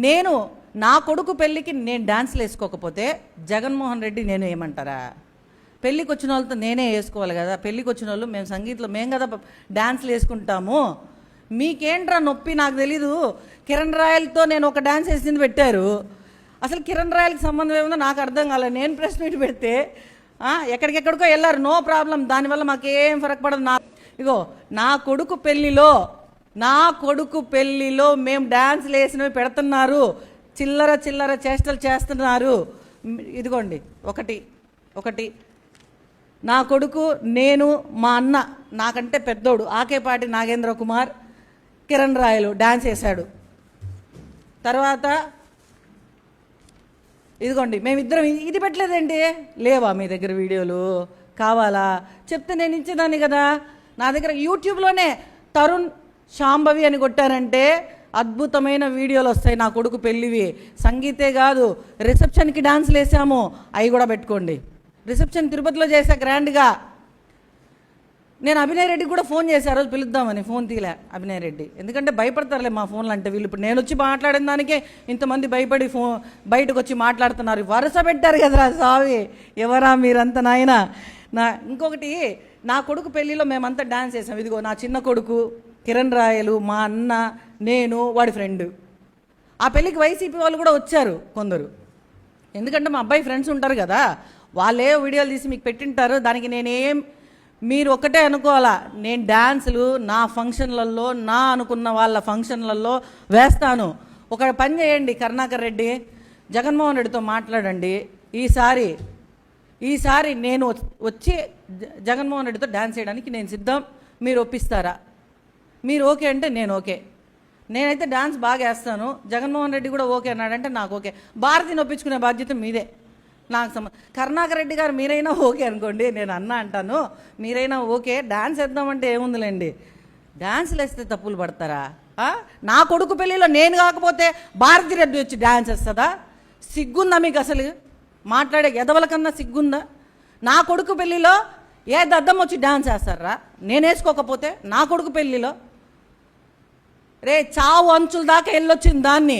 నేను నా కొడుకు పెళ్ళికి నేను డాన్స్లు వేసుకోకపోతే జగన్మోహన్ రెడ్డి నేను ఏమంటారా? పెళ్ళికి వచ్చిన వాళ్ళతో నేనే వేసుకోవాలి కదా. పెళ్ళికి వచ్చిన వాళ్ళు మేము సంగీతంలో మేము కదా డాన్స్లు వేసుకుంటాము. మీకేంట్రా నొప్పి నాకు తెలీదు. కిరణ్ రాయలతో నేను ఒక డాన్స్ వేసింది పెట్టారు. అసలు కిరణ్ రాయలకి సంబంధం ఏముందో నాకు అర్థం కాలేదు. నేను ప్రెస్ మీట్ పెడితే ఎక్కడికెక్కడికో వెళ్ళారు, నో ప్రాబ్లం, దానివల్ల మాకేం ఫరక్ పడదు. ఇగో నా కొడుకు పెళ్ళిలో మేము డాన్స్లు వేసినవి పెడుతున్నారు, చిల్లర చిల్లర చేష్టలు చేస్తున్నారు. ఇదిగోండి ఒకటి నా కొడుకు, నేను, మా అన్న నాకంటే పెద్దోడు ఆకేపాటి నాగేంద్ర కుమార్, కిరణ్ రాయలు డాన్స్ వేశాడు. తర్వాత ఇదిగోండి మేమిద్దరం ఇది పెట్టలేదేంటి? లేవా మీ దగ్గర వీడియోలు? కావాలా చెప్తే నేను ఇచ్చేదాన్ని కదా. నా దగ్గర యూట్యూబ్లోనే తరుణ్ శాంభవి అని కొట్టారంటే అద్భుతమైన వీడియోలు వస్తాయి నా కొడుకు పెళ్ళివి. సంగీతే కాదు, రిసెప్షన్కి డాన్స్లు వేసాము, అవి కూడా పెట్టుకోండి. రిసెప్షన్ తిరుపతిలో చేశా గ్రాండ్గా. నేను అభినయ్ రెడ్డికి కూడా ఫోన్ చేశాను, రోజు పిలుద్దామని, ఫోన్ తీలే అభినయ్ రెడ్డి. ఎందుకంటే భయపడతారులే మా ఫోన్లు అంటే వీళ్ళు. ఇప్పుడు నేను వచ్చి మాట్లాడిన దానికే ఇంతమంది భయపడి బయటకు వచ్చి మాట్లాడుతున్నారు. వరుస పెట్టారు కదరా సావి, ఎవరా మీరంతా నాయన. ఇంకొకటి, నా కొడుకు పెళ్ళిలో మేమంతా డాన్స్ చేసాం. ఇదిగో నా చిన్న కొడుకు కిరణ్ రాయలు, మా అన్న, నేను, వాడి ఫ్రెండ్. ఆ పెళ్ళికి వైసీపీ వాళ్ళు కూడా వచ్చారు కొందరు. ఎందుకంటే మా అబ్బాయి ఫ్రెండ్స్ ఉంటారు కదా, వాళ్ళే వీడియోలు తీసి మీకు పెట్టింటారు. దానికి మీరు ఒక్కటే అనుకోవాలా, నేను డాన్సులు నా ఫంక్షన్లలో, నా అనుకున్న వాళ్ళ ఫంక్షన్లలో వేస్తాను. ఒక పని చేయండి కరుణాకర్ రెడ్డి, జగన్మోహన్ రెడ్డితో మాట్లాడండి. ఈసారి నేను వచ్చి జగన్మోహన్ రెడ్డితో డాన్స్ చేయడానికి నేను సిద్ధం, మీరు ఒప్పిస్తారా? మీరు ఓకే అంటే నేను ఓకే. నేనైతే డాన్స్ బాగా వేస్తాను. జగన్మోహన్ రెడ్డి కూడా ఓకే అన్నాడంటే నాకు ఓకే. భారతిని ఒప్పించుకునే బాధ్యత మీదే. నాకు కరుణాకర్ రెడ్డి గారు మీరైనా ఓకే అనుకోండి, నేను అన్నా అంటాను, మీరైనా ఓకే. డాన్స్ వేద్దామంటే ఏముందిలేండి, డాన్సులు వేస్తే తప్పులు పడతారా? నా కొడుకు పెళ్ళిలో నేను కాకపోతే భారతి రెడ్డి వచ్చి డాన్స్ వేస్తుందా? సిగ్గుందా మీకు? అసలు మాట్లాడే ఎదవల కన్నా సిగ్గుందా? నా కొడుకు పెళ్ళిలో ఏ దద్దం వచ్చి డాన్స్ వేస్తారా నేను వేసుకోకపోతే? నా కొడుకు పెళ్ళిలో చావు అంచుల దాకా వెళ్ళొచ్చింది దాన్ని